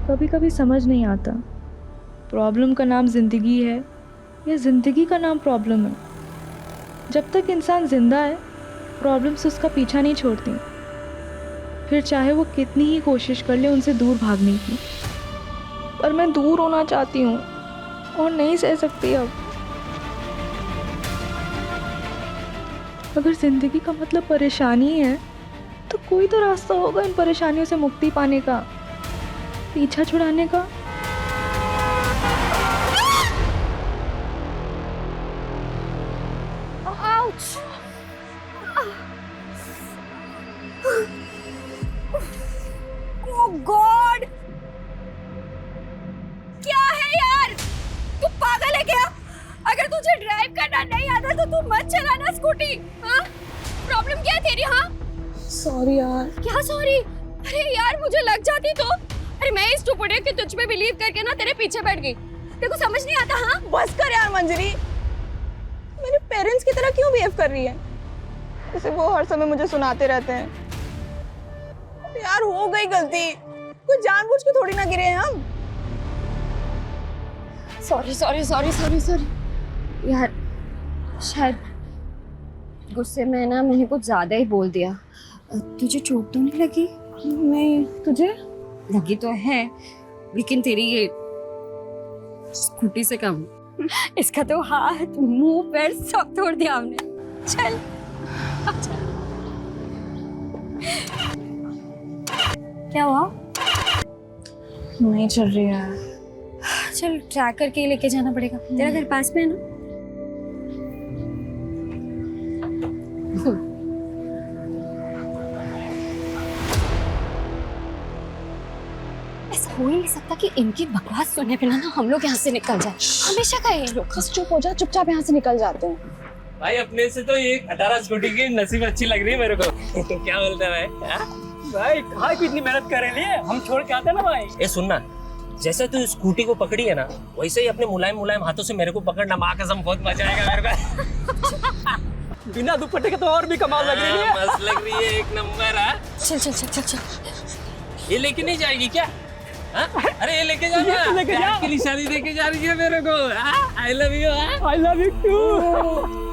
कभी कभी समझ नहीं आता प्रॉब्लम का नाम ज़िंदगी है या ज़िंदगी का नाम प्रॉब्लम है। जब तक इंसान ज़िंदा है प्रॉब्लम्स उसका पीछा नहीं छोड़ती, फिर चाहे वो कितनी ही कोशिश कर ले उनसे दूर भागने की। पर मैं दूर होना चाहती हूँ और नहीं सह सकती अब। अगर ज़िंदगी का मतलब परेशानी है तो कोई तो रास्ता होगा इन परेशानियों से मुक्ति पाने का, पीछा छुड़ाने का। Oh God! क्या है यार? तू पागल है क्या? अगर तुझे ड्राइव करना नहीं आता तो तू मत चलाना स्कूटी। हाँ? प्रॉब्लम क्या है तेरी? हाँ? सॉरी यार। क्या सॉरी? अरे यार मुझे लग जाती तो। अरे मैं इस स्टूपिड कि तुझ पे बिलीव करके ना तेरे पीछे बैठ गई। तेरे को समझ नहीं आता? हाँ? बस कर यार मंजरी, मेरे पेरेंट्स की तरह क्यों बिहेव कर रही है? जैसे वो हर समय मुझे सुनाते रहते हैं। यार हो गई गलती, कोई जानबूझ के थोड़ी ना गिरे हैं हम। सॉरी यार, शायद गुस्से में ना मैंने कुछ ज्यादा ही बोल दिया। तुझे चोट तो नहीं लगी? नहीं, तुझे लगी तो है, लेकिन तेरी ये स्कूटी से कम। इसका तो हाथ मुंह पैर सब तोड़ दिया हमने। चल क्या हुआ? नहीं चल रही है। चल ट्रैक करके ही लेके जाना पड़ेगा। तेरा घर पास में है ना? ऐसा हो ही नहीं सकता कि इनकी बकवास सुनने बिना ना हम लोग यहाँ से निकल जाए। हमेशा का ये लोग। बस चुप हो जा, चुपचाप यहाँ से निकल जाते हैं। भाई अपने से तो ये 18 स्कूटी की नसीब अच्छी लग रही है मेरे को। तो क्या बोलता है भाई? भाई कहाँ की इतनी मेहनत कर रही है, हम छोड़ के आते ना भाई। ए सुनना, जैसे तू स्कूटी को पकड़ी है ना, वैसे ही अपने मुलायम मुलायम हाथों से मेरे को पकड़ना। माँ कसम बहुत मजा आएगा मेरे को। बिना दुपट्टे के तो और भी कमाल लग रही है। मस्त लग रही है, एक नंबर। चल। ये लेके नहीं जाएगी क्या? हाँ? अरे ये लेके जाना। ये तो लेके जा। प्यार की निशानी देके जा रही है मेरे को। I love you. I love you too.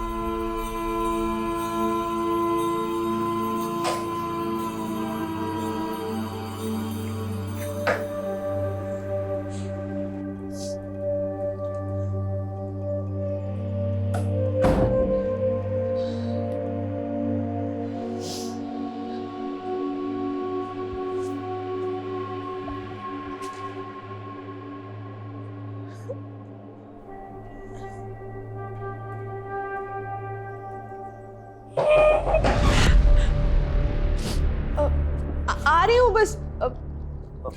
आ रही हूँ बस,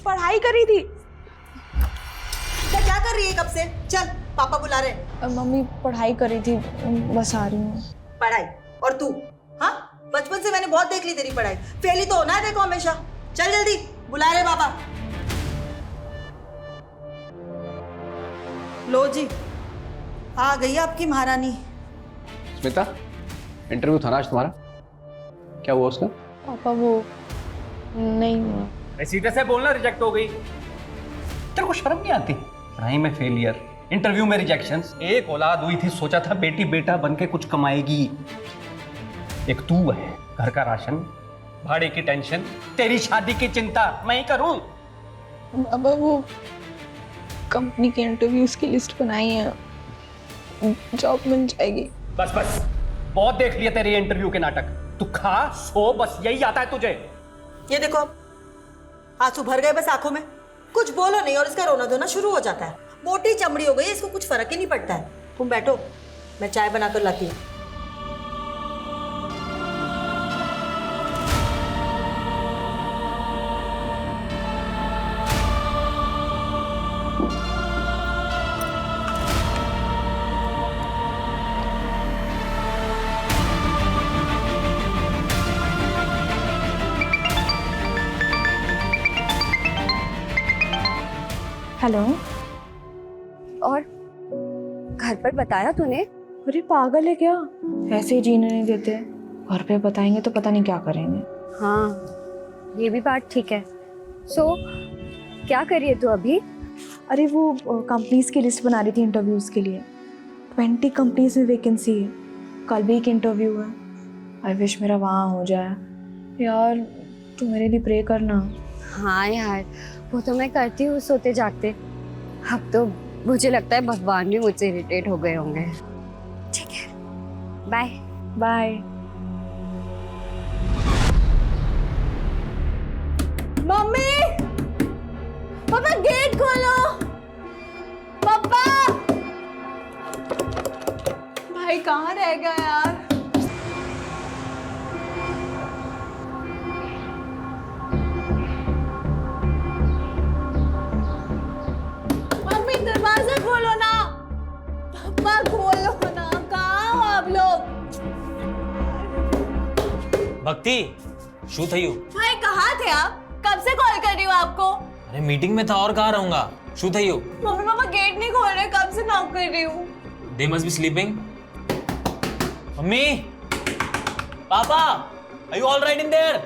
पढ़ाई कर रही थी। क्या कर रही है कब से? चल पापा बुला रहे हैं। मम्मी पढ़ाई कर रही थी, बस आ रही हूँ। पढ़ाई? और तू? हाँ, बचपन से मैंने बहुत देख ली तेरी पढ़ाई। फेल ही तो होना है देखो हमेशा। चल जल्दी, बुला रहे पापा। लो जी, आ गई आपकी महारानी। स्मिता, इंटरव्यू था ना आज तुम्हारा, क्या हुआ उसका? पापा वो नहीं हुआ। सीधे से बोलना रिजेक्ट हो गई। तेरे को शर्म नहीं आती? पढ़ाई में फेलियर, इंटरव्यू में रिजेक्शन। एक औलाद हुई थी, सोचा था बेटी बेटा बन के कुछ कमाएगी। एक तू है, घर का राशन, भाड़े की टेंशन, तेरी शादी की चिंता मैं ही करूं। पापा वो कंपनी के इंटरव्यूज की लिस्ट बनाई है, जॉब मिल जाएगी। बस बहुत देख लिया तेरे इंटरव्यू के नाटक। तू खा सो, बस यही आता है तुझे। ये देखो, आंसू भर गए बस आंखों में। कुछ बोलो नहीं और इसका रोना धोना शुरू हो जाता है। मोटी चमड़ी हो गई, इसको कुछ फर्क ही नहीं पड़ता है। तुम बैठो, मैं चाय बनाकर लाती हूँ। हेलो। और घर पर बताया तूने? अरे पागल है क्या, ऐसे ही जीने नहीं देते। घर पे बताएंगे तो पता नहीं क्या करेंगे। हाँ, ये भी बात ठीक है। सो क्या कर रही है तू अभी? अरे वो कंपनीज की लिस्ट बना रही थी इंटरव्यूज़ के लिए। 20 कंपनीज में वैकेंसी है। कल भी एक इंटरव्यू है। आई विश मेरा वहाँ हो जाए। यार तू मेरे लिए प्रे करना। हाँ यार, वो तो मैं करती हूँ सोते जागते। अब तो मुझे लगता है भगवान भी मुझसे इरिटेट हो गए होंगे। ठीक है, बाय बाय। मम्मी, पापा गेट खोलो। पापा, भाई कहाँ रह गया यार? मम्मी दरवाजा खोलो ना। पापा खोलो ना, कहाँ हो आप लोग? भक्ति, शू थयू? भाई कहाँ थे आप? कब से कॉल कर रही हूँ आपको? अरे मीटिंग में था और कहाँ रहूंगा। शू थयू? मम्मी पापा गेट नहीं खोल रहे, कब से नॉक कर रही हूँ। They must be sleeping. Mummy, पापा, are you all right in there?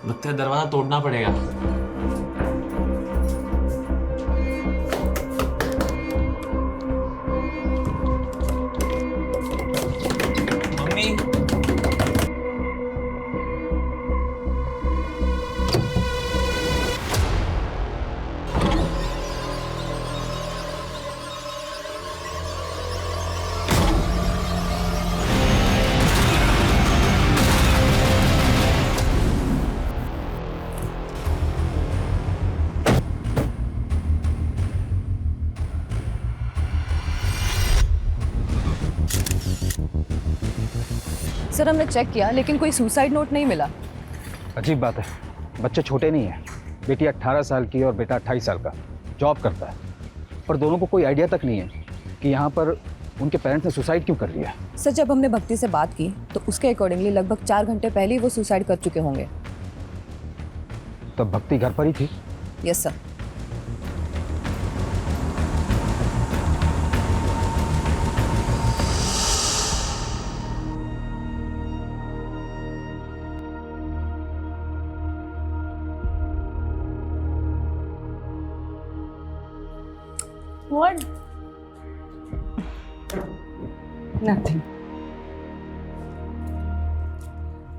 लगता है दरवाजा तोड़ना पड़ेगा। मम्मी, सर हमने चेक किया लेकिन कोई सुसाइड नोट नहीं मिला। अजीब बात है, बच्चे छोटे नहीं हैं। बेटी 18 साल की और बेटा 28 साल का, जॉब करता है। पर दोनों को कोई आइडिया तक नहीं है कि यहाँ पर उनके पेरेंट्स ने सुसाइड क्यों कर लिया। सर जब हमने भक्ति से बात की तो उसके अकॉर्डिंगली लगभग 4 घंटे पहले ही वो सुसाइड कर चुके होंगे। तब भक्ति घर पर ही थी। Yes sir. What? Nothing.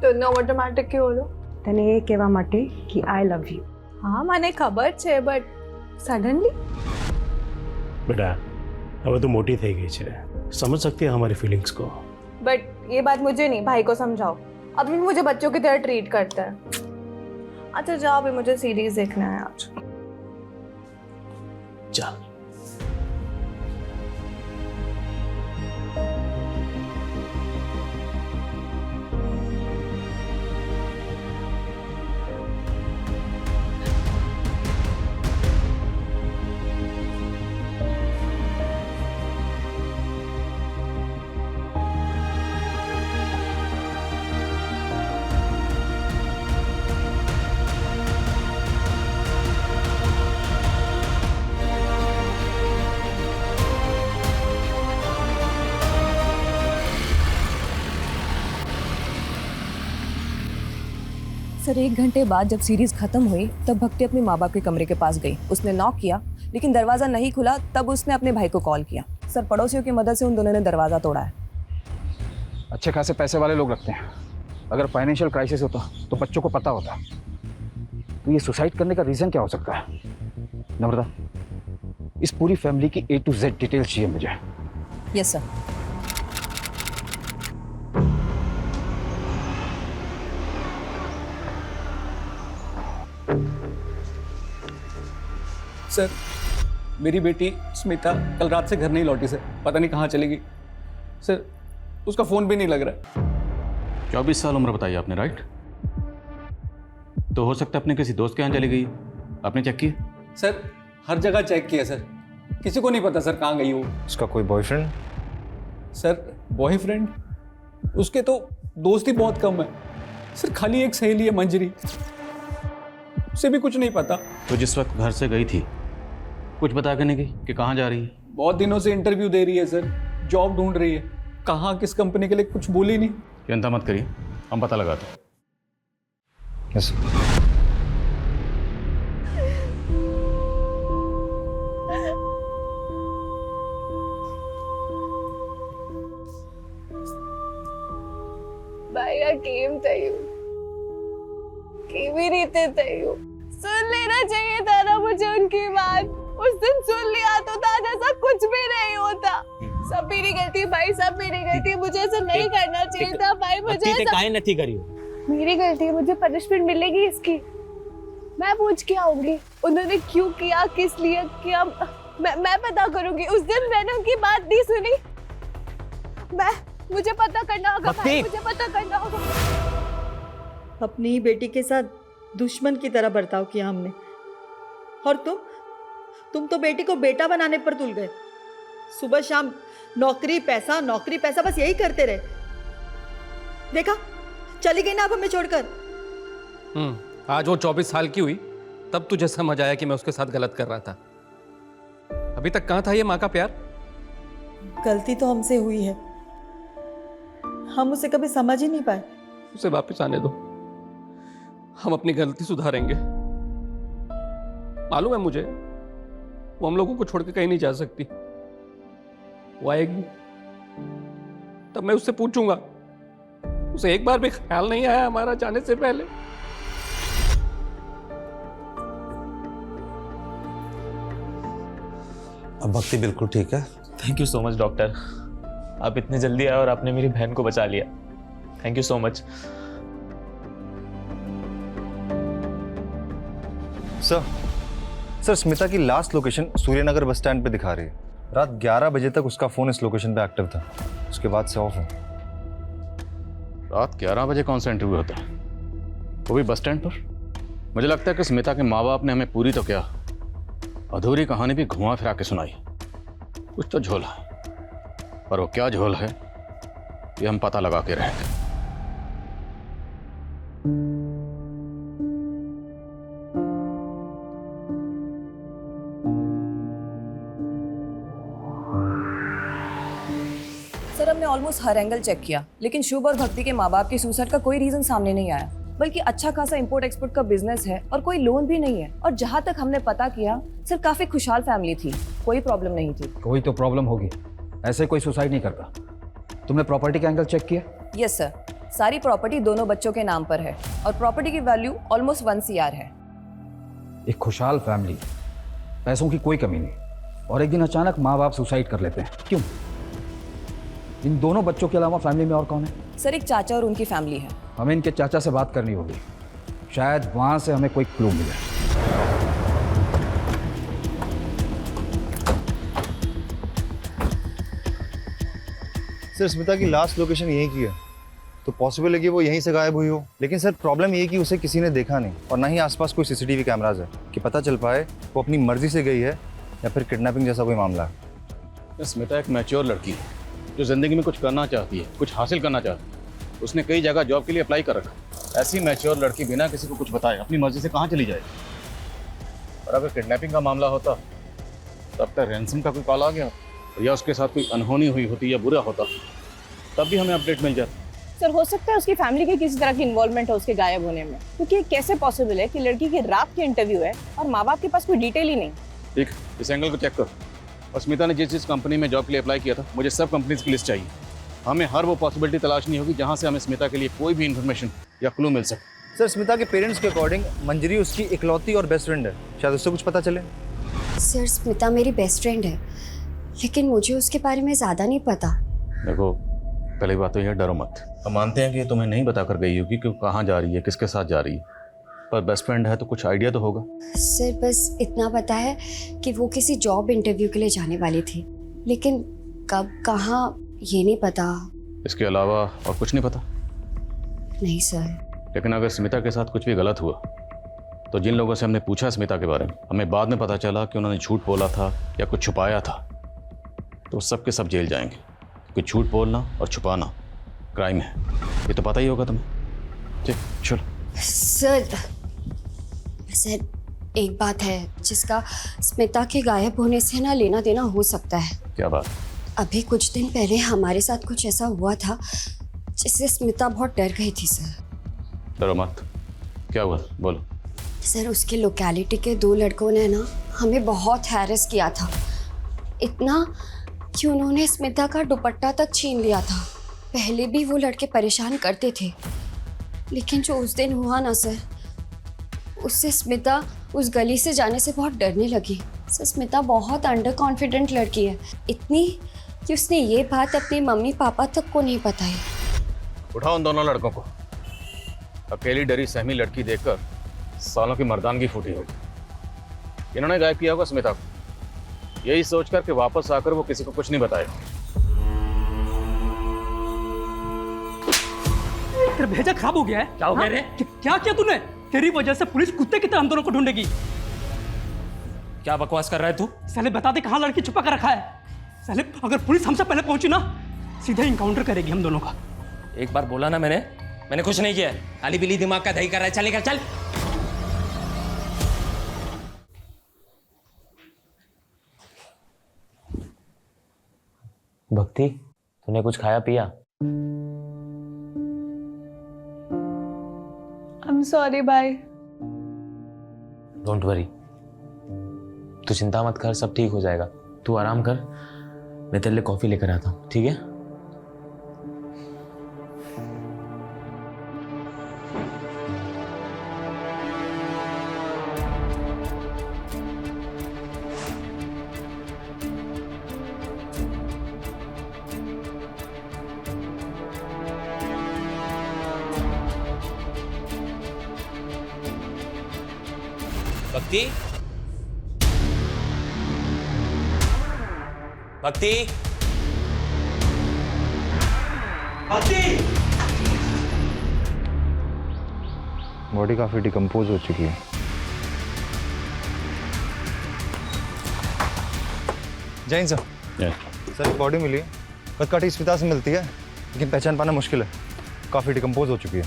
તો નો ઓટોમેટિક ક્यों બોલો? તને એ કહેવા માટે કે આઈ લવ યુ. હા મને ખબર છે બટ સડનલી बेटा अब तो मोटी થઈ गई છે, समझ सकती है हमारी फीलिंग्स को। बट ये बात मुझे नहीं, भाई को समझाओ। अभी भी मुझे बच्चों की तरह ट्रीट करता है। अच्छा जाओ, अभी मुझे सीरीज देखना है आज। चल सर 1 घंटे बाद जब सीरीज खत्म हुई तब भक्ति अपने माँ बाप के कमरे के पास गई। उसने नॉक किया लेकिन दरवाज़ा नहीं खुला। तब उसने अपने भाई को कॉल किया। सर पड़ोसियों की मदद से उन दोनों ने दरवाज़ा तोड़ा है। अच्छे खासे पैसे वाले लोग रखते हैं। अगर फाइनेंशियल क्राइसिस होता तो बच्चों को पता होता। तो ये सुसाइड करने का रीज़न क्या हो सकता है? नम्रता, इस पूरी फैमिली की A to Z डिटेल्स चाहिए मुझे। Yes sir. सर, मेरी बेटी स्मिता कल रात से घर नहीं लौटी सर, पता नहीं कहाँ चली गई। सर, उसका फ़ोन भी नहीं लग रहा है। 24 साल उम्र बताई आपने, राइट? तो हो सकता है अपने किसी दोस्त के यहाँ चली गई। आपने चेक किया? सर, हर जगह चेक किया सर, किसी को नहीं पता सर कहाँ गई वो। उसका कोई बॉयफ्रेंड? Sir, boyfriend? उसके तो दोस्त ही बहुत कम है सर, खाली एक सहेली है मंजरी, उसे भी कुछ नहीं पता। तो जिस वक्त घर से गई थी कुछ बता के नहीं गई कि कहाँ जा रही है? बहुत दिनों से इंटरव्यू दे रही है सर, जॉब ढूंढ रही है, कहाँ किस कंपनी के लिए कुछ बोली नहीं। चिंता मत करिए, हम पता लगाते हैं। यस। की भी नहीं थे तैयो। सुन लेना चाहिए था ना मुझे उनकी बात। उस दिन सुन लिया तो आज ऐसा कुछ भी नहीं होता। सब मेरी गलती भाई, सब मेरी गलती। मुझे ऐसा नहीं करना चाहिए था भाई। मुझे ऐसा काहे नहीं करी हो? मेरी गलती है, मुझे पनिशमेंट मिलेगी इसकी। मैं पूछ के आऊंगी उन्होंने क्यों किया, किस लिए किया। मैं पता करूंगी। उस दिन मैंने उनकी बात नहीं सुनी। मुझे पता करना होगा भाई, मुझे पता करना होगा। अपनी ही बेटी के साथ दुश्मन की तरह बर्ताव किया हमने। और तुम तो बेटी को बेटा बनाने पर तुल गए। सुबह शाम नौकरी पैसा, नौकरी पैसा, बस यही करते रहे। देखा, चली गई ना अब हमें छोड़कर। आज वो 24 साल की हुई तब तुझे समझ आया कि मैं उसके साथ गलत कर रहा था। अभी तक कहाँ था ये माँ का प्यार? गलती तो हमसे हुई है, हम उसे कभी समझ ही नहीं पाए। उसे वापस आने दो, हम अपनी गलती सुधारेंगे। मालूम है मुझे, वो हम लोगों को छोड़ के कहीं नहीं जा सकती। वो आएगी तब मैं उससे पूछूंगा। उसे एक बार भी ख्याल नहीं आया हमारा जाने से पहले। अब भक्ति बिल्कुल ठीक है। Thank you so much doctor, आप इतने जल्दी आए और आपने मेरी बहन को बचा लिया। Thank you so much. Sir Smita की last location Suryanagar bus stand पे दिखा रही है। रात 11 बजे तक उसका फोन इस लोकेशन पे एक्टिव था, उसके बाद से ऑफ है। रात 11 बजे कौन सा इंटरव्यू होता है, वो भी बस स्टैंड पर? मुझे लगता है कि स्मिता के माँ बाप ने हमें पूरी तो क्या अधूरी कहानी भी घुमा फिरा के सुनाई। कुछ तो झोल है, पर वो क्या झोल है ये हम पता लगा के रहेंगे। सर, हमने ऑलमोस्ट हर एंगल चेक किया, लेकिन शुभ और भक्ति के माँ बाप के सुसाइड का कोई रीजन सामने नहीं आया। बल्कि अच्छा खासा इंपोर्ट एक्सपोर्ट का बिजनेस है और कोई लोन भी नहीं है। और जहाँ तक हमने पता किया सर, काफी खुशहाल फैमिली थी, कोई प्रॉब्लम नहीं थी। कोई तो प्रॉब्लम होगी, ऐसे कोई सुसाइड नहीं करता। तुमने प्रॉपर्टी का एंगल चेक किया? यस सर, सारी प्रॉपर्टी दोनों बच्चों के नाम पर है और प्रॉपर्टी की वैल्यू ऑलमोस्ट 1 CR है। एक खुशहाल फैमिली, पैसों की कोई कमी नहीं, और एक दिन अचानक माँ बाप सुसाइड कर लेते हैं, क्यों? इन दोनों बच्चों के अलावा फैमिली में और कौन है? सर, एक चाचा और उनकी फैमिली है। हमें इनके चाचा से बात करनी होगी, शायद वहां से हमें कोई क्लू मिले। सर स्मिता की लास्ट लोकेशन यहीं की है, तो पॉसिबल है कि वो यहीं से गायब हुई हो। लेकिन सर प्रॉब्लम ये है कि उसे किसी ने देखा नहीं, और ना ही आसपास कोई CCTV कैमराज है कि पता चल पाए वो अपनी मर्जी से गई है या फिर किडनैपिंग जैसा कोई मामला है। स्मिता एक मैच्योर लड़की है जो जिंदगी में कुछ करना चाहती है, कुछ हासिल करना चाहती है। उसने कई जगह जॉब के लिए अप्लाई कर रखा। ऐसी मैच्योर लड़की बिना किसी को कुछ बताए अपनी मर्जी से कहाँ चली जाएगी? और अगर किडनैपिंग का मामला होता तब तक रैंसम का कोई कॉल आ गया या उसके साथ कोई अनहोनी हुई होती या बुरा होता, तब भी हमें अपडेट मिल जाता। सर, हो सकता है उसकी फैमिली की किसी तरह की इन्वॉल्वमेंट है उसके गायब होने में, क्योंकि कैसे पॉसिबल है कि लड़की की रात की इंटरव्यू है और माँ बाप के पास कोई डिटेल ही नहीं। ठीक, इस एंगल को चेक कर। और स्मिता ने जिस कंपनी में जॉब के लिए अप्लाई किया था, मुझे सब कंपनीज की लिस्ट चाहिए। हमें हर वो पॉसिबिलिटी तलाशनी होगी जहाँ से हमें स्मिता के लिए कोई भी इन्फॉर्मेशन या क्लू मिल सके। सर स्मिता के पेरेंट्स के अकॉर्डिंग मंजरी उसकी इकलौती और बेस्ट फ्रेंड है, शायद उससे कुछ पता चले। सर, स्मिता मेरी बेस्ट फ्रेंड है, लेकिन मुझे उसके बारे में ज़्यादा नहीं पता। देखो, पहली बात तो यह, डरो मत। हम मानते हैं कि तुम्हें नहीं बता कर गई होगी कि कहाँ जा रही है, किसके साथ जा रही है, पर बेस्ट फ्रेंड है तो कुछ आइडिया तो होगा। सर, बस इतना पता है कि वो किसी जॉब इंटरव्यू के लिए जाने वाली थी, लेकिन कब कहाँ ये नहीं पता। इसके अलावा और कुछ नहीं पता? नहीं सर। लेकिन अगर स्मिता के साथ कुछ भी गलत हुआ तो जिन लोगों से हमने पूछा स्मिता के बारे में, हमें बाद में पता चला कि उन्होंने झूठ बोला था या कुछ छुपाया था, तो सब के सब जेल जाएंगे, क्योंकि झूठ बोलना और छुपाना क्राइम है। ये तो पता ही होगा तुम्हें। ठीक, चलो। सर, एक बात है जिसका स्मिता के गायब होने से ना लेना देना हो सकता है। क्या बात? अभी कुछ दिन पहले हमारे साथ कुछ ऐसा हुआ था जिससे स्मिता बहुत डर गई थी। सर, डरो मत। क्या हुआ, बोलो। सर, उसके लोकेलिटी के 2 लड़कों ने ना हमें बहुत हैरेस किया था, इतना कि उन्होंने स्मिता का दुपट्टा तक छीन लिया था। पहले भी वो लड़के परेशान करते थे, लेकिन जो उस दिन हुआ ना सर, उससे स्मिता उस गली से जाने से बहुत डरने लगी। सर स्मिता बहुत अंडर कॉन्फिडेंट लड़की है, इतनी कि उसने ये बात अपने मम्मी पापा तक को नहीं बताई। उठाओ उन दोनों लड़कों को। अकेली डरी सहमी लड़की देखकर सालों की मर्दानगी फूटी होगी। इन्होंने गायब किया होगा स्मिता को, यही सोचकर कि वापस आकर वो किसी को कुछ नहीं बताएगा। तेरा भेजा खराब हो गया है। क्या हो गया रे? क्या किया तूने? तेरी वजह से पुलिस कुत्ते की तरह हम दोनों को ढूंढेगी। क्या बकवास कर रहा है तू? साले बता दे कहाँ लड़की छुपा कर रखा है। साले अगर पुलिस हमसे पहले पहुंची ना, सीधा इनकाउंटर करेगी हम दोनों का। एक बार बोला ना मैंने कुछ नहीं किया है। आली बिली दिमाग का दही कर रहा है। चल निकल चल। भक्ति, तूने कुछ खाया पिया? I'm sorry, bye. Don't worry, तू चिंता मत कर, सब ठीक हो जाएगा। तू आराम कर, मैं तेरे लिए कॉफी लेकर आता हूँ, ठीक है? भक्ति, भक्ति, भक्ति। बॉडी काफी डिकम्पोज हो चुकी है। जैन सर, सर बॉडी मिली है, कटकाठी स्मिता से मिलती है, लेकिन पहचान पाना मुश्किल है। काफी डिकम्पोज हो चुकी है।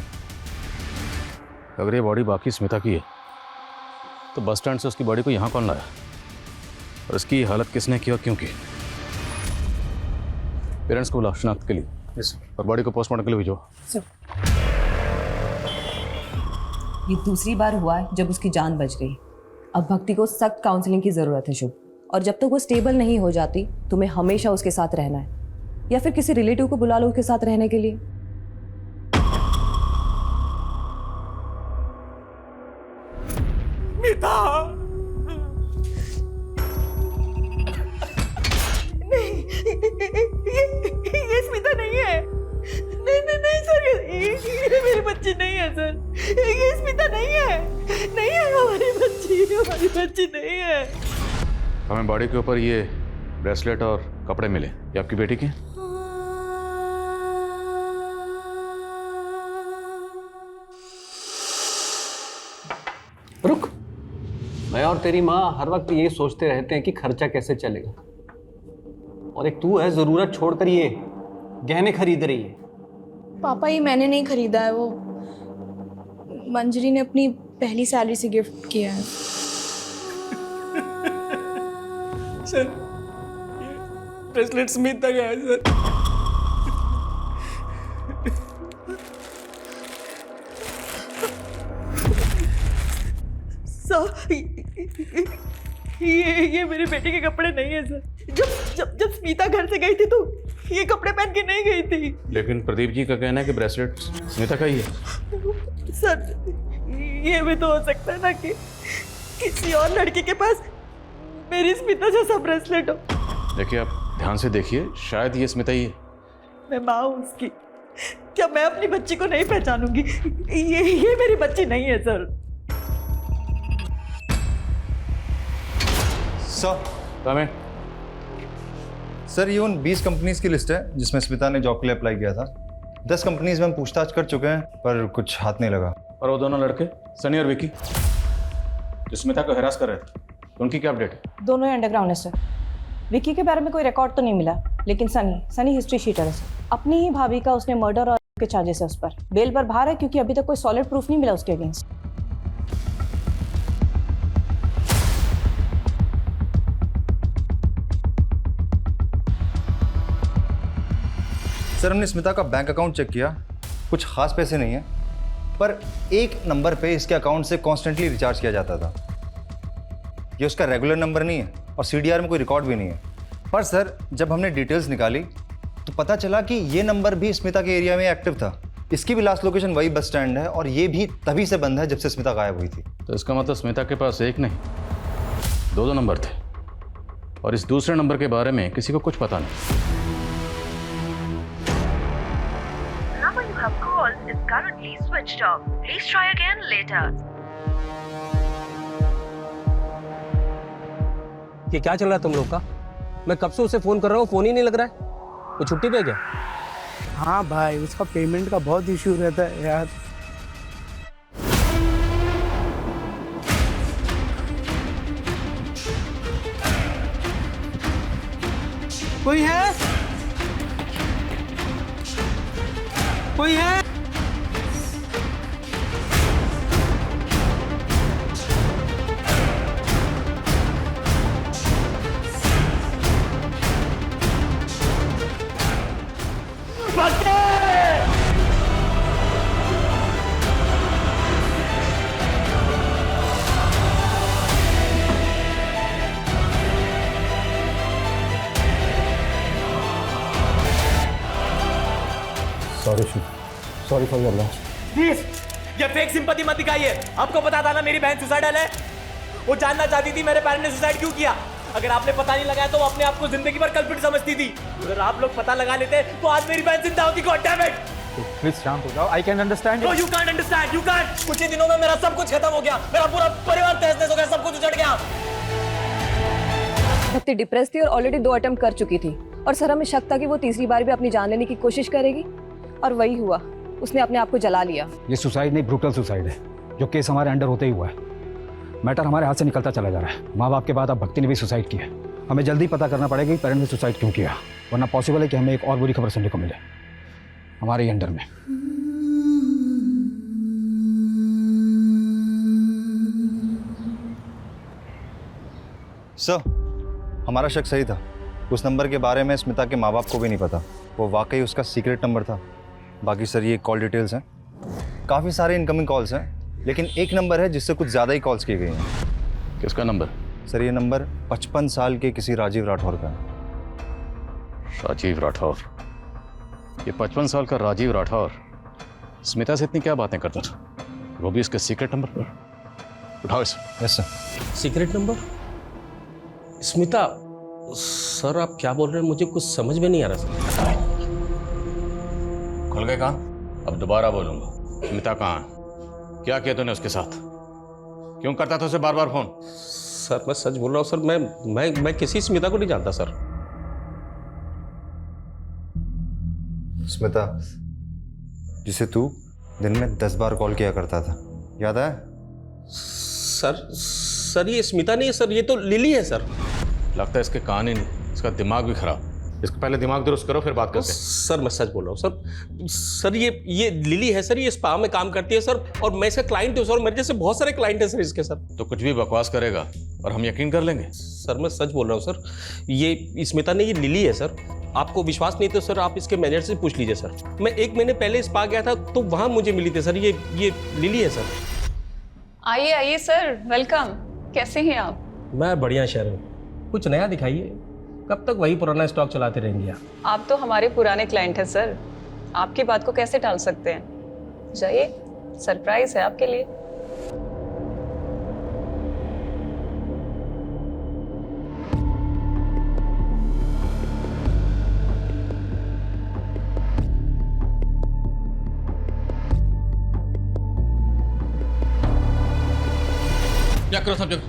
अगर ये बॉडी बाकी स्मिता की है तो बस स्टैंड से उसकी बॉडी को यहाँ कौन लाया और इसकी हालत किसने की और क्यों की? पेरेंट्स को बुलाओ शनाख्त के लिए और बॉडी को पोस्टमार्टम के लिए भेजो। ये दूसरी बार हुआ है जब उसकी जान बच गई। अब भक्ति को सख्त काउंसलिंग की ज़रूरत है शुभ, और जब तक वो स्टेबल नहीं हो जाती तुम्हें हमेशा उसके साथ रहना है, या फिर किसी रिलेटिव को बुला लो उसके साथ रहने के लिए। ये स्मिता नहीं है। नहीं सर, ये मेरी बच्ची नहीं है सर। ये स्मिता नहीं है। नहीं है हमारी बच्ची नहीं है। हमें बॉडी के ऊपर ये ब्रेसलेट और कपड़े मिले, ये आपकी बेटी के? रुक, मैं और तेरी माँ हर वक्त ये सोचते रहते हैं कि खर्चा कैसे चलेगा, और एक तू है जरूरत छोड़कर ये गहने खरीद रही है। पापा, ये मैंने नहीं खरीदा है, वो मंजरी ने अपनी पहली सैलरी से गिफ्ट किया है। सर, ब्रेसलेट स्मिथ तक है सर। ये मेरे बेटे के कपड़े नहीं है सर। जब स्मिता घर से गई थी तो ये कपड़े पहन के नहीं गई थी। लेकिन प्रदीप जी का कहना है कि ब्रेसलेट स्मिता का ही है। सर, ये भी तो हो सकता है ना कि किसी और लड़की के पास मेरी स्मिता जैसा ब्रेसलेट हो। देखिए, आप ध्यान से देखिए, शायद ये स्मिता ही है। मैं माँ हूँ उसकी, क्या मैं अपनी बच्ची को नहीं पहचानूंगी? ये मेरी बच्ची नहीं है सर। सर, ये उन 20 कंपनीज की लिस्ट है जिसमें स्मिता ने जॉब के लिए अप्लाई किया था। 10 कंपनीज में हम पूछताछ कर चुके हैं पर कुछ हाथ नहीं लगा। और वो दोनों लड़के सनी और विकी जो स्मिता को हरास कर रहे थे, उनकी क्या अपडेट है? दोनों ही अंडरग्राउंड है सर। विकी के बारे में कोई रिकॉर्ड तो नहीं मिला, लेकिन सनी हिस्ट्री शीटर है सर। अपनी ही भाभी का उसने मर्डर और के चार्जेस है उस पर। बेल पर बाहर है क्योंकि अभी तक कोई सॉलिड प्रूफ नहीं मिला उसके अगेंस्ट। सर, हमने स्मिता का बैंक अकाउंट चेक किया, कुछ खास पैसे नहीं है, पर एक नंबर पे इसके अकाउंट से कॉन्स्टेंटली रिचार्ज किया जाता था। ये उसका रेगुलर नंबर नहीं है और सीडीआर में कोई रिकॉर्ड भी नहीं है। पर सर, जब हमने डिटेल्स निकाली तो पता चला कि ये नंबर भी स्मिता के एरिया में एक्टिव था। इसकी भी लास्ट लोकेशन वही बस स्टैंड है और ये भी तभी से बंद है जब से स्मिता गायब हुई थी। तो इसका मतलब स्मिता के पास एक नहीं, दो नंबर थे, और इस दूसरे नंबर के बारे में किसी को कुछ पता नहीं। number you have called is currently switched off. Please try again later. ये क्या चल रहा है तुम लोग का? मैं कब से उसे फोन कर रहा हूँ, फोन ही नहीं लग रहा है। वो छुट्टी पे क्या? हाँ भाई, उसका पेमेंट का बहुत इश्यू रहता है यार। कोई है? कोई है? Sorry Shiv, sorry for your loss. Please ये फेक सिंपैथी मत दिखाइए। आपको पता था ना मेरी बहन सुसाइडल है। वो जानना चाहती थी मेरे पेरेंट्स ने सुसाइड क्यों किया। अगर आपने पता नहीं लगाया तो वो अपने आप को जिंदगी भर कल्प्रिट समझती थी। अगर आप लोग पता लगा लेते तो आज मेरी बहन जिंदा होती। God damn it. प्लीज शांत हो जाओ। I can understand. No you can't understand, you can't. कुछ ही दिनों में मेरा सब कुछ खत्म हो गया। मेरा पूरा परिवार तहस-नहस हो गया, सब कुछ उजड़ गया। भक्ति डिप्रेस थी और ऑलरेडी 2 अटेम्प्ट कर चुकी थी, और सर हमें शक था कि वो तीसरी बार भी अपनी जान लेने की कोशिश करेगी, और वही हुआ। उसने अपने आप को जला लिया। ये सुसाइड नहीं, ब्रूटल सुसाइड है, जो केस हमारे अंडर होते ही हुआ है। मैटर हमारे हाथ से निकलता चला जा रहा है। माँ बाप के बाद अब भक्ति ने भी सुसाइड किया। हमें जल्दी पता करना पड़ेगा कि पेरेंट्स ने सुसाइड क्यों किया, वरना पॉसिबल है कि हमें एक और बुरी खबर सुनने को मिले हमारे ही अंडर में। सर, हमारा शक सही था। उस नंबर के बारे में स्मिता के माँ बाप को भी नहीं पता। वो वाकई उसका सीक्रेट नंबर था। बाकी सर ये कॉल डिटेल्स हैं, काफ़ी सारे इनकमिंग कॉल्स हैं, लेकिन एक नंबर है जिससे कुछ ज़्यादा ही कॉल्स की गई हैं। किसका नंबर? सर ये नंबर 55 साल के किसी राजीव राठौर का है। राजीव राठौर? ये 55 साल का राजीव राठौर स्मिता से इतनी क्या बातें करता था, वो भी इसके सीक्रेट नंबर पर? उठाओ इसे। Yes sir. Secret number? Smita sir आप क्या बोल रहे हैं, मुझे कुछ समझ में नहीं आ रहा सर। खुल गए कान? अब दोबारा बोलूंगा। स्मिता कहाँ है? क्या किया तूने उसके साथ? क्यों करता था उसे बार बार फोन? सर मैं सच बोल रहा हूँ सर। मैं किसी स्मिता को नहीं जानता सर। स्मिता जिसे तू दिन में 10 बार कॉल किया करता था, याद है? सर ये स्मिता नहीं है सर, ये तो लिली है सर। लगता है इसके कान ही नहीं, इसका दिमाग भी खराब। इसका पहले दिमाग दुरुस्त करो फिर बात करते हैं। सर मैं सच बोल रहा हूँ सर ये लिली है सर, ये स्पा में काम करती है सर, और मैं इसका क्लाइंट हूँ सर। मेरे जैसे बहुत सारे क्लाइंट हैं सर इसके सर। तो कुछ भी बकवास करेगा और हम यकीन कर लेंगे? सर मैं सच बोल रहा हूँ सर, ये स्मिता नहीं, ये लिली है सर। आपको विश्वास नहीं तो सर आप इसके मैनेजर से पूछ लीजिए सर। मैं 1 महीने पहले स्पा गया था तो वहाँ मुझे मिली थी सर। ये लिली है सर। आइए आइए सर, वेलकम। कैसे हैं आप? मैं बढ़िया शहर, कुछ नया दिखाइए। कब तक वही पुराना स्टॉक चलाते रहेंगे आप तो हमारे पुराने क्लाइंट हैं सर, आपकी बात को कैसे टाल सकते हैं। जाइए, सरप्राइज है आपके लिए। क्या करो सब जगह?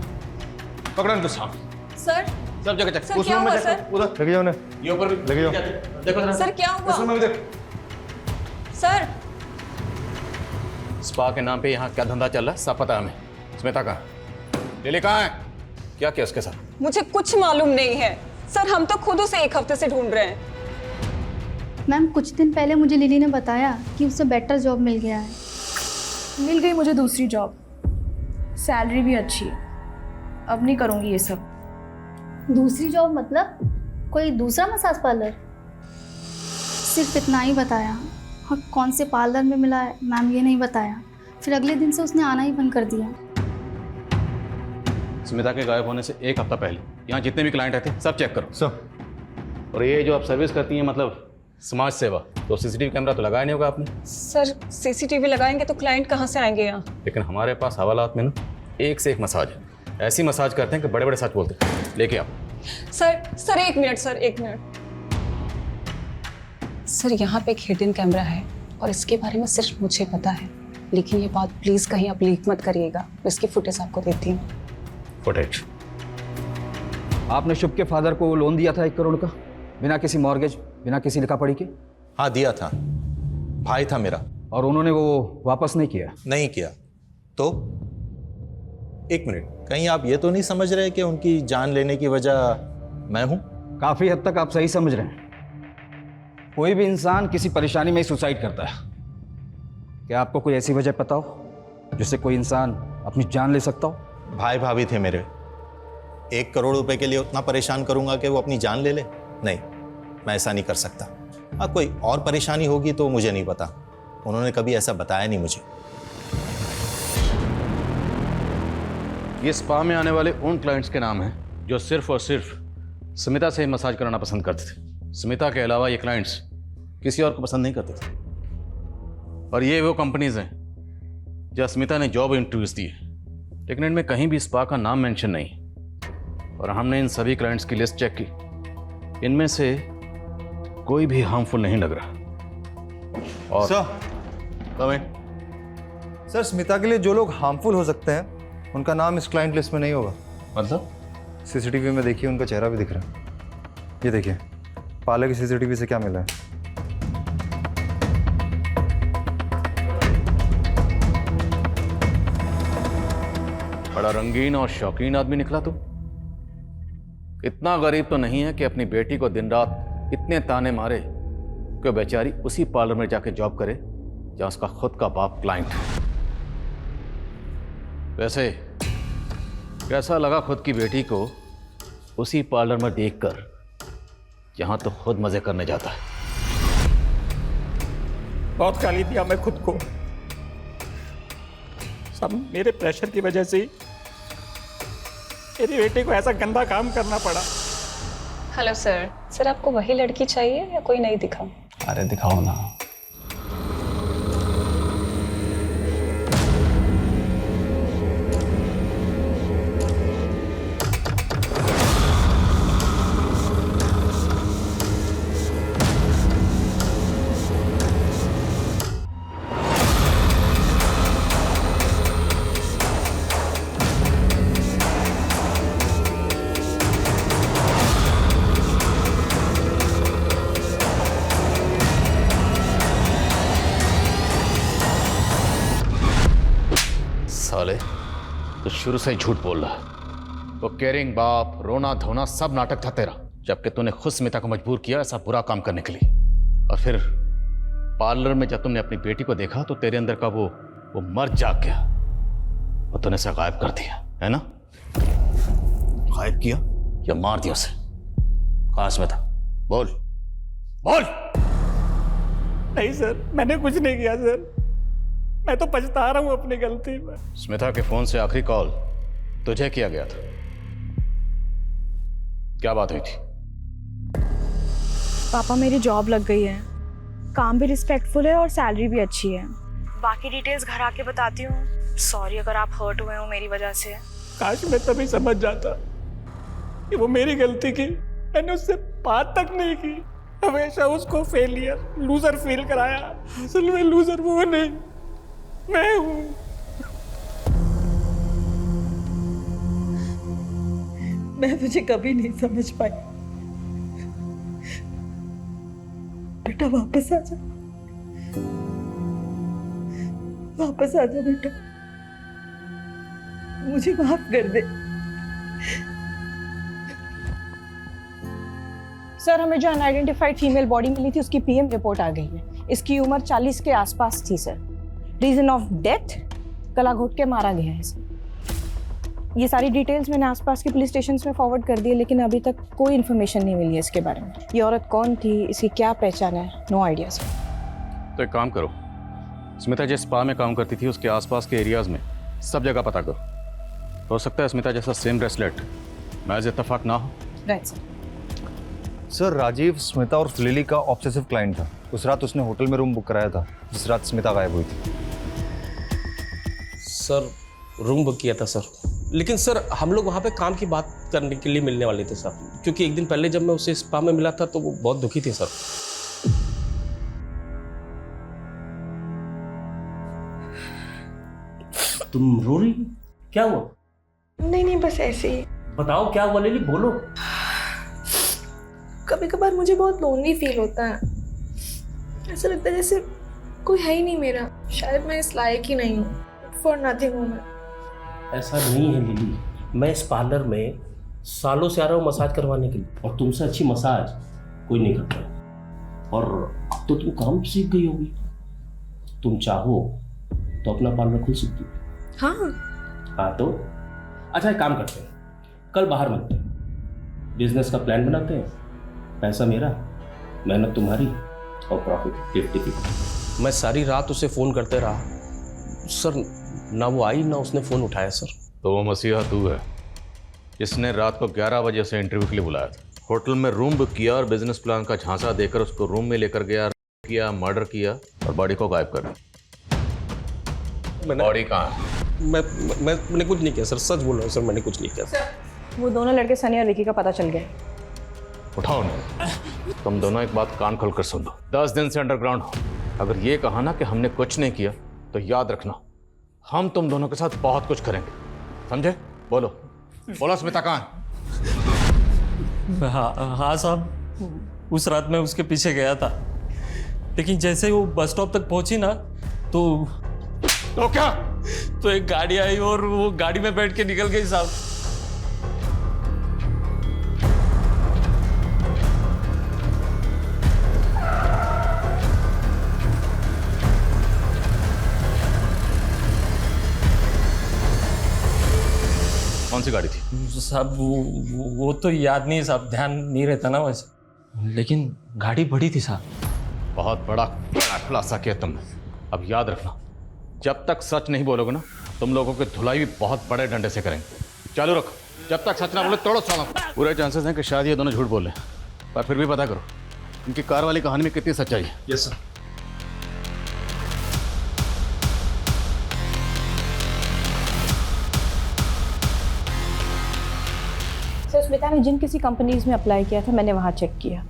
पकड़ो इनको साहब। सर सब जगह चेक। सर क्या हुआ सर? उधर लगे जाओ ना। ये ऊपर भी लगे जाओ। देखो जरा। सर क्या हुआ? उस रूम में भी देख। सर स्पा के नाम पे यहाँ क्या धंधा चल रहा है सब पता है हमें। स्मिता कहाँ? लिली कहाँ है? क्या किया उसके साथ? मुझे कुछ मालूम नहीं है सर, हम तो खुद उसे 1 हफ्ते से ढूंढ रहे हैं। मैम कुछ दिन पहले मुझे लिली ने बताया कि उसे बेटर जॉब मिल गया है। मिल गई मुझे दूसरी जॉब, सैलरी भी अच्छी है। अब नहीं करूँगी ये सब। दूसरी जॉब मतलब कोई दूसरा मसाज पार्लर? सिर्फ इतना ही बताया, और कौन से पार्लर में मिला है मैम ये नहीं बताया। फिर अगले दिन से उसने आना ही बंद कर दिया। स्मिता के गायब होने से 1 हफ्ता पहले यहाँ जितने भी क्लाइंट आए थे सब चेक करो। सब। और ये जो आप सर्विस करती हैं मतलब समाज सेवा, तो सीसीटीवी कैमरा तो लगाया नहीं होगा आपने? सर सीसीटीवी लगाएंगे तो क्लाइंट कहाँ से आएंगे यहाँ? लेकिन हमारे पास हवालात में ना एक से एक मसाज है, ऐसी मसाज करते हैं कि बड़े बड़े सच बोलते हैं। लेके आओ। सर एक मिनट सर, एक मिनट सर, यहाँ पे एक हिडन कैमरा है और इसके बारे में सिर्फ मुझे पता है, लेकिन ये बात प्लीज कहीं आप लीक मत करिएगा। मैं इसकी फुटेज आपको देती हूँ। फुटेज? आपने शुभ के फादर को लोन दिया था 1 करोड़ का, बिना किसी मॉर्गेज, बिना किसी लिखा पढ़ी के? हाँ दिया था, भाई था मेरा। और उन्होंने वो वापस नहीं किया? नहीं किया। तो 1 मिनट, कहीं आप ये तो नहीं समझ रहे कि उनकी जान लेने की वजह मैं हूं? काफी हद तक आप सही समझ रहे हैं। कोई भी इंसान किसी परेशानी में ही सुसाइड करता है। क्या आपको कोई ऐसी वजह पता हो जिससे कोई इंसान अपनी जान ले सकता हो? भाई भाभी थे मेरे, 1 करोड़ रुपए के लिए उतना परेशान करूंगा कि वो अपनी जान ले ले? नहीं, मैं ऐसा नहीं कर सकता। हाँ, कोई और परेशानी होगी तो मुझे नहीं पता, उन्होंने कभी ऐसा बताया नहीं मुझे। ये स्पा में आने वाले उन क्लाइंट्स के नाम हैं जो सिर्फ और सिर्फ स्मिता से मसाज कराना पसंद करते थे। स्मिता के अलावा ये क्लाइंट्स किसी और को पसंद नहीं करते थे। और ये वो कंपनीज हैं जहाँ स्मिता ने जॉब इंटरव्यूज दिए, लेकिन इनमें कहीं भी स्पा का नाम मेंशन नहीं। और हमने इन सभी क्लाइंट्स की लिस्ट चेक की, इनमें से कोई भी हार्मफुल नहीं लग रहा। और सर, स्मिता के लिए जो लोग हार्मफुल हो सकते हैं उनका नाम इस क्लाइंट लिस्ट में नहीं होगा। मतलब? सीसीटीवी में देखिए, उनका चेहरा भी दिख रहा है। ये देखिए, पार्लर की सीसीटीवी से क्या मिला है। बड़ा रंगीन और शौकीन आदमी निकला तू। इतना गरीब तो नहीं है कि अपनी बेटी को दिन रात इतने ताने मारे कि बेचारी उसी पार्लर में जाके जॉब करे जहां उसका खुद का बाप क्लाइंट है। वैसे कैसा लगा खुद की बेटी को उसी पार्लर में देखकर जहां तो खुद मजे करने जाता है? बहुत गाली दिया मैं खुद को, सब मेरे प्रेशर की वजह से ही मेरी बेटी को ऐसा गंदा काम करना पड़ा। हेलो सर, सर आपको वही लड़की चाहिए या कोई नहीं दिखा? अरे दिखाओ ना। साले, तो शुरू से ही झूठ बोल रहा है। वो केयरिंग बाप, रोना धोना सब नाटक था तेरा, जबकि तूने खुद स्मिता को मजबूर किया ऐसा बुरा काम करने के लिए। और फिर पार्लर में जब तुमने अपनी बेटी को देखा तो तेरे अंदर का वो मर्द जाग गया और तूने उसे गायब कर दिया, है ना? गायब किया या मार दिया उसे? कहाँ स्मिता? बोल बोल। नहीं सर, मैंने कुछ नहीं किया सर, मैं तो पछता रहा हूँ अपनी गलती में। स्मिता के फोन से आखिरी कॉल तुझे किया गया था, क्या बात हुई थी? पापा मेरी जॉब लग गई है, काम भी रिस्पेक्टफुल है और सैलरी भी अच्छी है। बाकी डिटेल्स घर आके बताती हूँ। सॉरी अगर आप हर्ट हुए हो मेरी वजह से। काश मैं तभी समझ जाता कि वो मेरी गलती की, मैंने उससे बात तक नहीं की। हमेशा उसको फेलियर, लूजर फील कराया। असल में लूजर वो नहीं, मैं हूँ। मैं तुझे कभी नहीं समझ पाई। बेटा वापस आ जा, वापस आ जा बेटा, मुझे माफ कर दे। सर, हमें जो अनआइडेंटिफाइड फीमेल बॉडी मिली थी उसकी पीएम रिपोर्ट आ गई है। इसकी उम्र 40 के आसपास थी सर। रीजन ऑफ डेथ, गला घोट के मारा गया है सर। ये सारी डिटेल्स मैंने आसपास के पुलिस स्टेशन में फॉरवर्ड कर दी है, लेकिन अभी तक कोई इन्फॉर्मेशन नहीं मिली है इसके बारे में। ये औरत कौन थी, इसकी क्या पहचान है, नो आइडिया सर। तो एक काम करो, स्मिता जिस स्पा में काम करती थी उसके आसपास के एरियाज में सब जगह पता करो। हो सकता है स्मिता जैसा सेम ब्रेसलेट महज इत्तेफाक ना हो। Right sir. Sir, Rajiv Smita और लिली का ऑब्सेसिव क्लाइंट था। उस रात उसने होटल में रूम बुक कराया था जिस रात स्मिता गायब हुई थी। सर, रूम बुक किया था सर, लेकिन सर हम लोग वहाँ पे काम की बात करने के लिए मिलने वाले थे सर, क्योंकि एक दिन पहले जब मैं उसे स्पा में मिला था तो वो बहुत दुखी थी सर। तुम रो रही हो? क्या हुआ? नहीं नहीं, बस ऐसे ही। बताओ क्या हुआ लिली, बोलो। कभी कभार मुझे बहुत लोनली फील होता है, ऐसा लगता है जैसे कोई है ही नहीं मेरा, शायद मैं इस लायक ही नहीं हूँ, फॉर नथिंग हूँ मैं। ऐसा नहीं है लिली, मैं इस पार्लर में सालों से आ रहा हूँ मसाज करवाने के लिए, और तुमसे अच्छी मसाज कोई नहीं करता है। और अब तो तुम काम सीख गई होगी, तुम चाहो तो अपना पार्लर खुल सकती हो। हाँ तो अच्छा एक काम करते हैं, कल बाहर मिलते हैं, बिजनेस का प्लान बनाते हैं, पैसा मेरा, मेहनत तुम्हारी और प्रॉफिट 50-50। मैं सारी रात उसे फ़ोन करते रहा सर, ना वो आई ना उसने फ़ोन उठाया सर। तो वो मसीहा तू है जिसने रात को 11 बजे से इंटरव्यू के लिए बुलाया था, होटल में रूम बुक किया और बिजनेस प्लान का झांसा देकर उसको रूम में लेकर गया, मर्डर किया और बॉडी को गायब कर दिया। बॉडी कहाँ है? मैंने कुछ नहीं किया सर, सच बोल रहा हूँ सर, मैंने कुछ नहीं किया सर। वो दोनों लड़के सनी और विकी का पता चल गया। उठाओ नहीं, तुम दोनों एक बात कान खोल कर सुन लो, 10 दिन से अंडरग्राउंड हो। अगर ये कहा ना कि हमने कुछ नहीं किया तो याद रखना हम तुम दोनों के साथ बहुत कुछ करेंगे, समझे? बोलो बोलो, स्मिता कहाँ है? हाँ साहब, उस रात मैं उसके पीछे गया था, लेकिन जैसे ही वो बस स्टॉप तक पहुंची ना तो क्या? तो एक गाड़ी आई और वो गाड़ी में बैठ के निकल गई साहब। कौन सी गाड़ी थी? साहब वो तो याद नहीं साहब, ध्यान नहीं रहता ना वैसे, लेकिन गाड़ी बड़ी थी साहब। बहुत बड़ा खुलासा किया तुमने। अब याद रखना, जब तक सच नहीं बोलोगे ना, तुम लोगों की धुलाई भी बहुत बड़े डंडे से करेंगे। चालू रखो, जब तक सच ना बोले तोड़ो सालों। पूरे चांसेस हैं कि शायद ये दोनों झूठ बोले, पर फिर भी पता करो इनकी कार वाली कहानी में कितनी सच्चाई है। Yes sir. सर, स्मिता ने जिन किसी कंपनीज में अप्लाई किया था मैंने वहाँ चेक किया,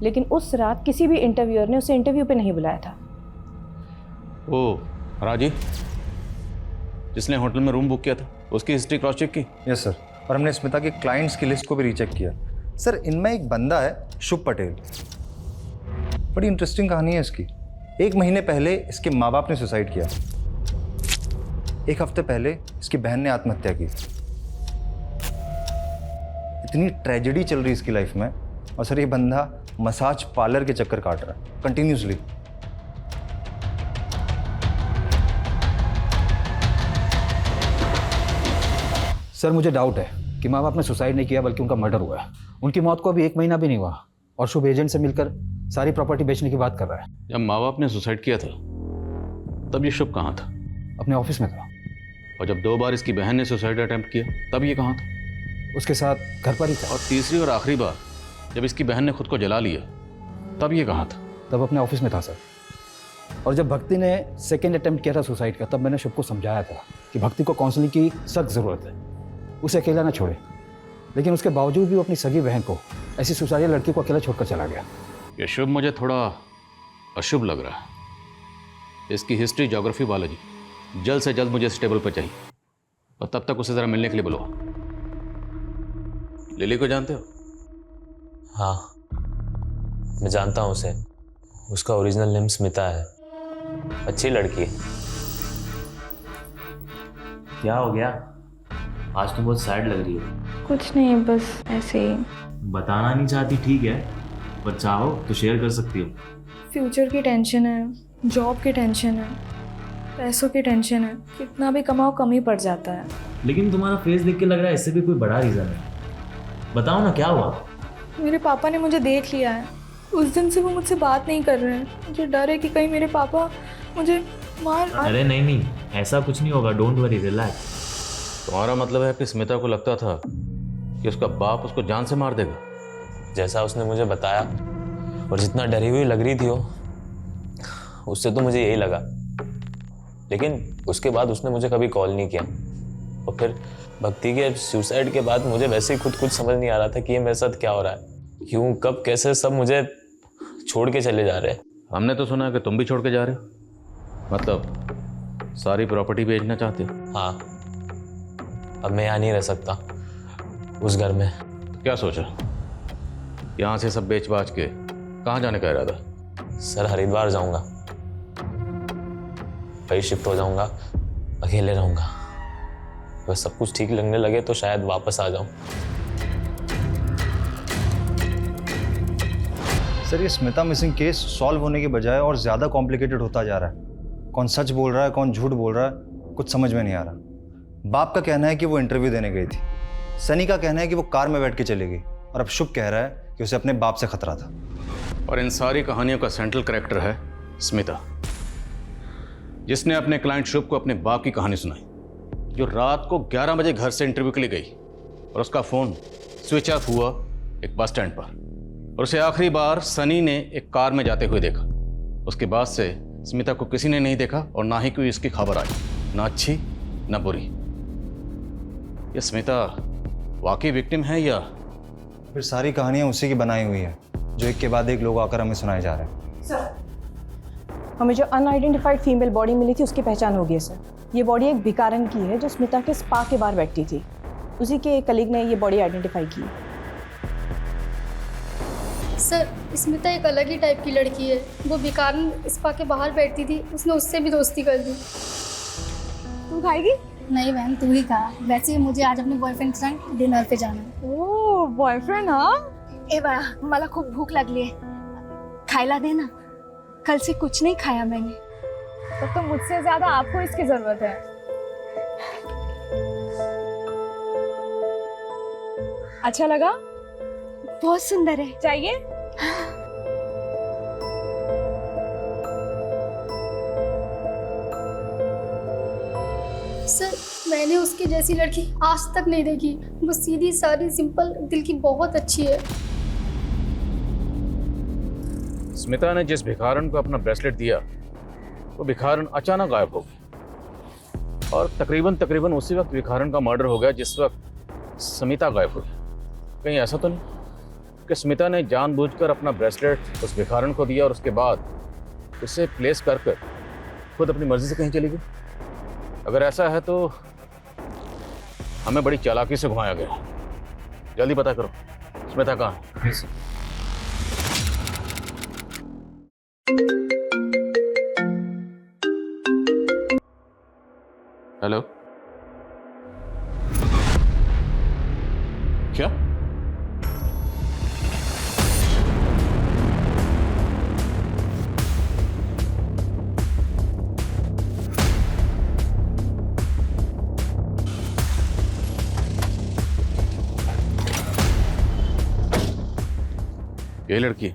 लेकिन उस रात किसी भी इंटरव्यूअर ने उसे इंटरव्यू पे नहीं बुलाया था। ओ राजी, जिसने होटल में रूम बुक किया था, उसकी हिस्ट्री क्रॉस चेक की? यस सर, और हमने स्मिता के क्लाइंट्स की लिस्ट को भी रीचेक किया सर। इनमें एक बंदा है शुभ पटेल, बड़ी इंटरेस्टिंग कहानी है इसकी। 1 महीने पहले इसके माँ बाप ने सुसाइड किया, 1 हफ्ते पहले इसकी बहन ने आत्महत्या की। इतनी ट्रेजेडी चल रही इसकी लाइफ में, और सर ये बंदा मसाज पार्लर के चक्कर काट रहा है कंटिन्यूसली। सर मुझे डाउट है कि माँ बाप ने सुसाइड नहीं किया बल्कि उनका मर्डर हुआ है। उनकी मौत को अभी 1 महीना भी नहीं हुआ और शुभ एजेंट से मिलकर सारी प्रॉपर्टी बेचने की बात कर रहा है। जब माँ बाप ने सुसाइड किया था तब ये शुभ कहाँ था? अपने ऑफिस में था। और जब 2 बार इसकी बहन ने सुसाइड अटेम्प्ट किया तब ये कहाँ था? उसके साथ घर पर ही था। और तीसरी और आखिरी बार जब इसकी बहन ने खुद को जला लिया तब ये कहाँ था? तब अपने ऑफिस में था सर। और जब भक्ति ने सेकेंड अटेम्प्ट किया था सुसाइड का, तब मैंने शुभ को समझाया था कि भक्ति को काउंसलिंग की सख्त ज़रूरत है, उसे अकेला ना छोड़े। लेकिन उसके बावजूद भी वो अपनी सगी बहन को, ऐसी सुसाइड लड़की को अकेला छोड़कर चला गया। ये शुभ मुझे थोड़ा अशुभ लग रहा है। इसकी हिस्ट्री, ज्योग्राफी, बायोलॉजी जल्द से जल्द मुझे स्टेबल पर चाहिए, और तब तक उसे ज़रा मिलने के लिए बुलाओ। लिली को जानते हो? हाँ मैं जानता हूँ उसे, उसका ओरिजिनल नेम स्मिता है, अच्छी लड़की है। क्या हो गया, आज तो बहुत सैड लग रही है। कुछ नहीं, बस ऐसे ही। बताना नहीं चाहती ठीक है, पर चाहो तो शेयर कर सकती हो। फ्यूचर की टेंशन है, जॉब की टेंशन है, पैसों की टेंशन है, कितना भी कमाओ कम ही पड़ जाता है। लेकिन तुम्हारा फेस देख के लग रहा है इससे भी कोई बड़ा रीज़न है। बताओ ना क्या हुआ। मेरे पापा ने मुझे देख लिया है, उस दिन से वो मुझसे बात नहीं कर रहे हैं। मुझे डर है कि कहीं मेरे पापा मुझे मार। अरे नहीं, ऐसा कुछ नहीं होगा, डोंट वरी, रिलैक्स। तुम्हारा मतलब है कि स्मिता को लगता था कि उसका बाप उसको जान से मार देगा? जैसा उसने मुझे बताया और जितना डरी हुई लग रही थी वो, उससे तो मुझे यही लगा। लेकिन उसके बाद उसने मुझे कभी कॉल नहीं किया, और फिर भक्ति के सुसाइड के बाद मुझे वैसे ही खुद कुछ समझ नहीं आ रहा था कि ये मेरे साथ क्या हो रहा है, क्यों, कब, कैसे सब मुझे छोड़ के चले जा रहे हैं। हमने तो सुना कि तुम भी छोड़ के जा रहे हो, मतलब सारी प्रॉपर्टी बेचना चाहते हो? हाँ, अब मैं यहाँ नहीं रह सकता उस घर में। तो क्या सोचा, यहाँ से सब बेच बाच के कहाँ जाने का इरादा? सर हरिद्वार जाऊंगा, वही शिफ्ट हो जाऊंगा, अकेले रहूंगा, बस सब कुछ ठीक लगने लगे तो शायद वापस आ जाऊं। सर ये स्मिता मिसिंग केस सॉल्व होने के बजाय और ज़्यादा कॉम्प्लिकेटेड होता जा रहा है। कौन सच बोल रहा है, कौन झूठ बोल रहा है, कुछ समझ में नहीं आ रहा। बाप का कहना है कि वो इंटरव्यू देने गई थी, सनी का कहना है कि वो कार में बैठ के चली गई, और अब शुभ कह रहा है कि उसे अपने बाप से खतरा था। और इन सारी कहानियों का सेंट्रल कैरेक्टर है स्मिता, जिसने अपने क्लाइंट शुभ को अपने बाप की कहानी सुनाई, जो रात को 11 बजे घर से इंटरव्यू के लिए गई और उसका फ़ोन स्विच ऑफ हुआ एक बस स्टैंड पर, और उसे आखिरी बार सनी ने एक कार में जाते हुए देखा। उसके बाद से स्मिता को किसी ने नहीं देखा और ना ही कोई इसकी खबर आई, ना अच्छी ना बुरी। ये स्मिता वाकई विक्टिम है या फिर सारी कहानियाँ उसी की बनाई हुई है, जो एक के बाद एक लोग आकर हमें सुनाए जा रहे हैं? सर, हमें जो अनआइडेंटिफाइड फीमेल बॉडी मिली थी उसकी पहचान हो गई सर। ये बॉडी एक भिकारन की है जो स्मिता के स्पा के बाहर बैठी थी, उसी के एक कलीग ने ये बॉडी आइडेंटिफाई की। सर स्मिता एक अलग ही टाइप की लड़की है, वो बिकारन स्पा के बाहर बैठती थी, उसने उससे भी दोस्ती कर दी। तुम खाएगी? नहीं मैम, तू ही खा। वैसे ही मुझे आज अपने बॉयफ्रेंड के संग डिनर पे जाना है। ओह बॉयफ्रेंड, हाँ? ए बाळा, मला खूप भूक लागली है, खायला दे ना, कल से कुछ नहीं खाया मैंने। तब तो मुझसे ज्यादा आपको इसकी जरूरत है। अच्छा लगा? बहुत सुंदर है। चाहिए? सर मैंने उसकी जैसी लड़की आज तक नहीं देखी, वो सीधी सादी सिंपल दिल की बहुत अच्छी है। स्मिता ने जिस भिखारन को अपना ब्रेसलेट दिया, वो भिखारन अचानक गायब हो गया, और तकरीबन उसी वक्त भिखारन का मर्डर हो गया जिस वक्त स्मिता गायब हो गई। कहीं ऐसा तो नहीं कि स्मिता ने जानबूझकर अपना ब्रेसलेट उस भिखारन को दिया और उसके बाद उसे प्लेस कर खुद अपनी मर्जी से कहीं चली गई? अगर ऐसा है तो हमें बड़ी चालाकी से घुमाया गया। जल्दी पता करो स्मिता कहाँ है। हेलो, क्या? ये लड़की?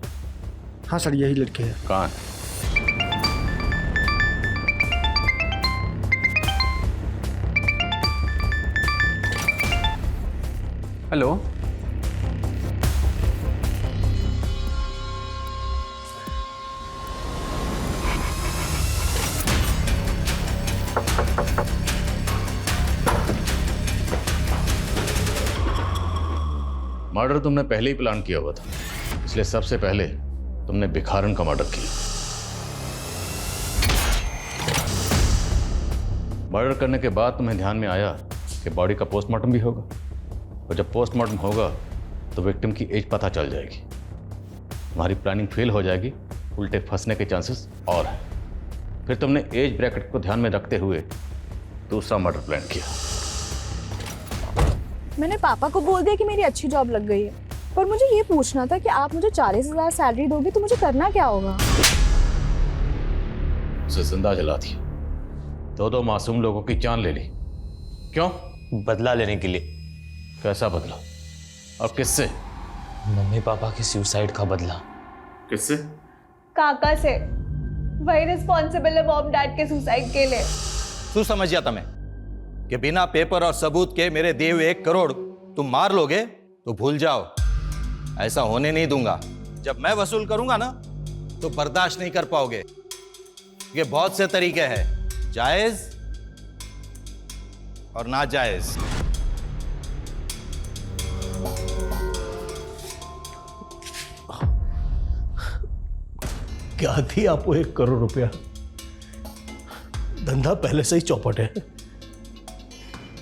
हाँ सर, यही लड़की है। कहाँ है? हेलो, मर्डर तुमने पहले ही प्लान किया हुआ था, इसलिए सबसे पहले तुमने भिखारन का मर्डर किया। मर्डर करने के बाद तुम्हें ध्यान में आया कि बॉडी का पोस्टमार्टम भी होगा, और जब पोस्टमार्टम होगा तो विक्टिम की एज पता चल जाएगी। तुम्हारी प्लानिंग फेल हो जाएगी, उल्टे फंसने के चांसेस और हैं। फिर तुमने एज ब्रैकेट को ध्यान में रखते हुए दूसरा मर्डर प्लान किया। मैंने पापा को बोल दिया कि मेरी अच्छी जॉब लग गई है, पर मुझे ये पूछना था कि आप मुझे 40,000 सैलरी दोगे तो मुझे करना क्या होगा? उसे जिंदा जला दिया, दो मासूम लोगों की जान ले ली। क्यों? बदला लेने के लिए। कैसा बदला और किससे? मम्मी पापा के सुसाइड का बदला। किससे? काका से। वही रिस्पॉन्सिबल है मॉम डैड के सुसाइड के लिए। तू समझ गया तुम्हें कि बिना पेपर और सबूत के मेरे दिए हुए 1 करोड़ तुम मार लोगे तो भूल जाओ, ऐसा होने नहीं दूंगा। जब मैं वसूल करूंगा ना तो बर्दाश्त नहीं कर पाओगे। ये बहुत से तरीके हैं, जायज और नाजायज। क्या थी आपको 1 करोड़ रुपया? धंधा पहले से ही चौपट है,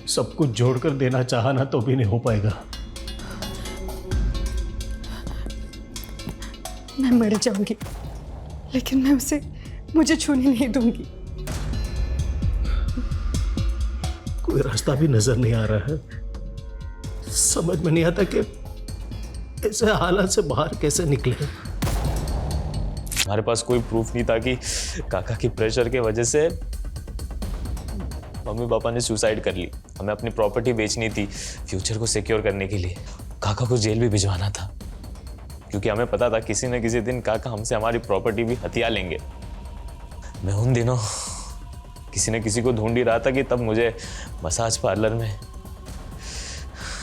सब कुछ जोड़कर देना चाहा ना तो भी नहीं हो पाएगा। मैं मर जाऊंगी लेकिन मैं उसे मुझे छूने नहीं दूंगी। कोई रास्ता भी नजर नहीं आ रहा है, समझ में नहीं आता कि ऐसे हालात से बाहर कैसे निकले। हमारे पास कोई प्रूफ नहीं था कि काका की प्रेशर के वजह से मम्मी पापा ने सुसाइड कर ली। हमें अपनी प्रॉपर्टी बेचनी थी फ्यूचर को सिक्योर करने के लिए। काका को जेल भी भिजवाना था क्योंकि हमें पता था किसी न किसी दिन काका हमसे हमारी प्रॉपर्टी भी हथिया लेंगे। मैं उन दिनों किसी न किसी को ढूंढ ही रहा था कि तब मुझे मसाज पार्लर में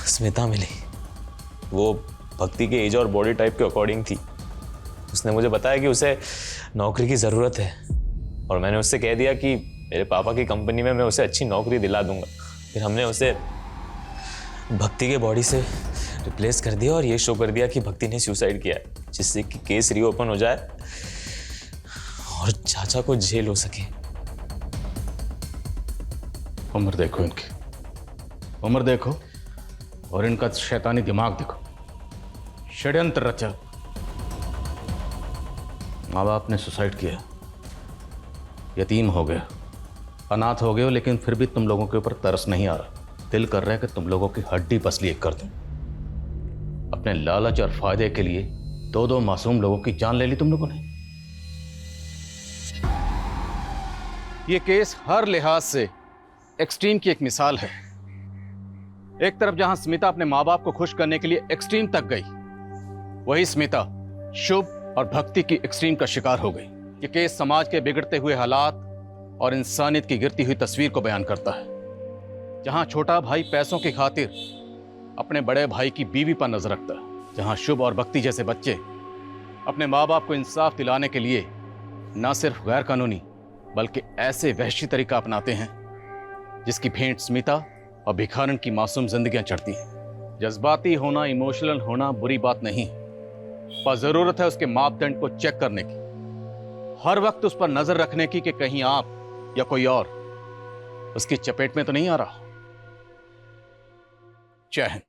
स्मिता मिली। वो भक्ति के एज और बॉडी टाइप के अकॉर्डिंग थी। उसने मुझे बताया कि उसे नौकरी की ज़रूरत है और मैंने उससे कह दिया कि मेरे पापा की कंपनी में मैं उसे अच्छी नौकरी दिला दूंगा। फिर हमने उसे भक्ति के बॉडी से रिप्लेस कर दिया और ये शो कर दिया कि भक्ति ने सुसाइड किया है, जिससे कि केस रीओपन हो जाए और चाचा को जेल हो सके। उम्र देखो इनकी, उम्र देखो और इनका शैतानी दिमाग देखो। षड्यंत्र रचा। माँ बाप ने सुसाइड किया, यतीम हो गए, अनाथ हो गए हो, लेकिन फिर भी तुम लोगों के ऊपर तरस नहीं आ रहा। दिल कर रहा है कि तुम लोगों की हड्डी पसली एक कर दूं। अपने लालच और फायदे के लिए 2 मासूम लोगों की जान ले ली तुम लोगों ने। ये केस हर लिहाज से एक्सट्रीम की एक मिसाल है। एक तरफ जहां स्मिता अपने माँ बाप को खुश करने के लिए एक्सट्रीम तक गई, वही स्मिता शुभ और भक्ति की एक्सट्रीम का शिकार हो गई। ये केस समाज के बिगड़ते हुए हालात और इंसानियत की गिरती हुई तस्वीर को बयान करता है। जहां छोटा भाई पैसों की खातिर अपने बड़े भाई की बीवी पर नजर रखता है, जहां शुभ और भक्ति जैसे बच्चे अपने माँ बाप को इंसाफ दिलाने के लिए न सिर्फ गैर कानूनी बल्कि ऐसे वहशी तरीका अपनाते हैं जिसकी भेंट स्मिता और भिखारन की मासूम जिंदगियां चढ़ती हैं। जज्बाती होना, इमोशनल होना बुरी बात नहीं, पर जरूरत है उसके मापदंड को चेक करने की, हर वक्त उस पर नजर रखने की कि कहीं आप या कोई और उसकी चपेट में तो नहीं आ रहा। जय हिंद।